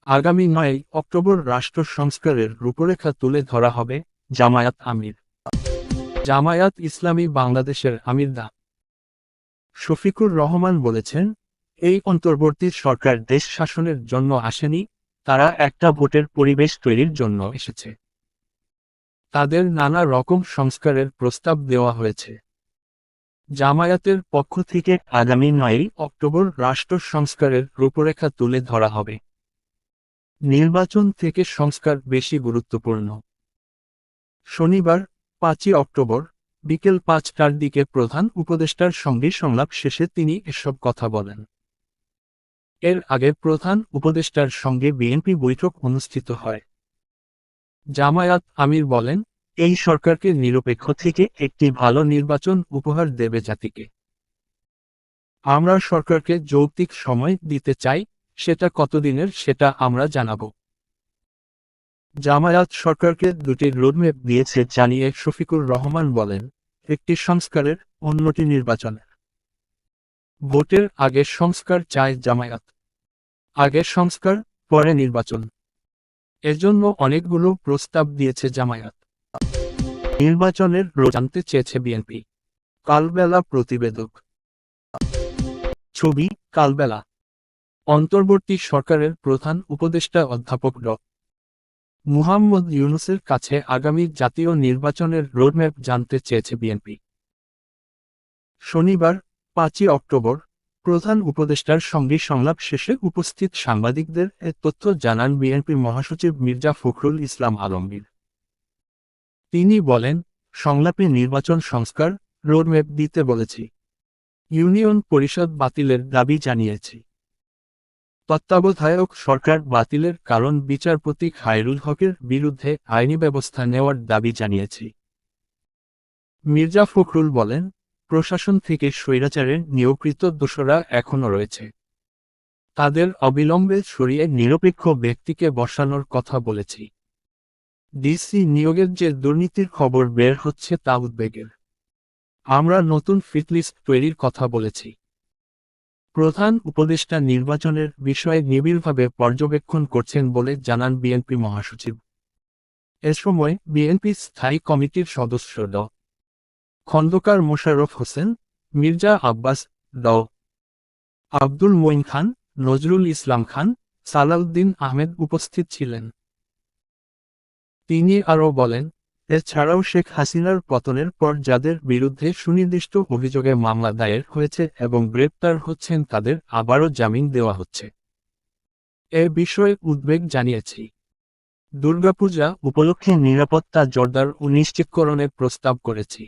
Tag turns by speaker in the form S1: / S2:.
S1: আগামী ৯ অক্টোবর রাষ্ট্র সংস্কারের রূপরেখা তুলে ধরা হবে, জামায়াত আমির। জামায়াত ইসলামী বাংলাদেশের আমির ডা. শফিকুর রহমান বলেছেন, এই অন্তর্বর্তী সরকার দেশ শাসনের জন্য আসেনি, তারা একটা ভোটের পরিবেশ তৈরির জন্য এসেছে। তাদের নানা রকম সংস্কারের প্রস্তাব দেওয়া হয়েছে। জামায়াতের পক্ষ থেকে আগামী ৯ অক্টোবর রাষ্ট্র সংস্কারের রূপরেখা তুলে ধরা হবে। নির্বাচন থেকে সংস্কার বেশি গুরুত্বপূর্ণ। শনিবার ৫ই অক্টোবর বিকেল ৫টার দিকে প্রধান উপদেষ্টার সঙ্গে সংলাপ শেষে তিনি এসব কথা বলেন। এর আগে প্রধান উপদেষ্টার সঙ্গে বিএনপি বৈঠক অনুষ্ঠিত হয়। জামায়াত আমির বলেন, এই সরকারকে নিরপেক্ষ থেকে একটি ভালো নির্বাচন উপহার দেবে জাতিকে। আমরা সরকারকে যৌক্তিক সময় দিতে চাই, সেটা কতদিনের সেটা আমরা জানাব। জামায়াত সরকারকে দুটি রোডম্যাপ দিয়েছে জানিয়ে শফিকুর রহমান বলেন, একটি সংস্কারের, অন্যটি নির্বাচনের। ভোটের আগে সংস্কার চায় জামায়াত। আগে সংস্কার, পরে নির্বাচন। এজন্য অনেকগুলো প্রস্তাব দিয়েছে জামায়াত। নির্বাচনের জানতে চেয়েছে বিএনপি। কালবেলা প্রতিবেদক। ছবি, কালবেলা। অন্তর্বর্তী সরকারের প্রধান উপদেষ্টা অধ্যাপক ড. মুহাম্মদ ইউনূসের কাছে আগামী জাতীয় নির্বাচনের রোডম্যাপ জানতে চেয়েছে বিএনপি। শনিবার ৫ই অক্টোবর প্রধান উপদেষ্টার সঙ্গে সংলাপ শেষে উপস্থিত সাংবাদিকদের এ তথ্য জানান বিএনপি মহাসচিব মির্জা ফখরুল ইসলাম আলমগীর। তিনি বলেন, সংলাপে নির্বাচন সংস্কার, রোডম্যাপ দিতে বলেছি। ইউনিয়ন পরিষদ বাতিলের দাবি জানিয়েছি। তত্ত্বাবধায়ক সরকার বাতিলের কারণ বিচারপতি খায়রুল হকের বিরুদ্ধে আইনি ব্যবস্থা নেওয়ার দাবি জানিয়েছি। মির্জা ফখরুল বলেন, প্রশাসন থেকে স্বৈরাচারের নিয়োগকৃত দোষরা এখনও রয়েছে। তাদের অবিলম্বে সরিয়ে নিরপেক্ষ ব্যক্তিকে বসানোর কথা বলেছি। ডিসি নিয়োগের যে দুর্নীতির খবর বের হচ্ছে তা উদ্বেগের। আমরা নতুন ফিটলিস্ট তৈরির কথা বলেছি। প্রধান উপদেষ্টা নির্বাচনের বিষয়ে নিবিড়ভাবে পর্যবেক্ষণ করছেন বলে জানান বিএনপি মহাসচিব। এ সময় বিএনপি স্থায়ী কমিটির সদস্য ড. খন্দকার মোশাররফ হোসেন, মির্জা আব্বাস, ড. আব্দুল মঈন খান, নজরুল ইসলাম খান, সালাউদ্দিন আহমেদ উপস্থিত ছিলেন। তিনি আরও বলেন, এছাড়াও শেখ হাসিনার পতনের পর যাদের বিরুদ্ধে সুনির্দিষ্ট অভিযোগে মামলা দায়ের হয়েছে এবং গ্রেপ্তার হচ্ছেন তাদের আবারও জামিন দেওয়া হচ্ছে। এ বিষয়ে উদ্বেগ জানিয়েছি। দুর্গাপূজা উপলক্ষে নিরাপত্তা জোরদার ও নিশ্চিতকরণের প্রস্তাব করেছি।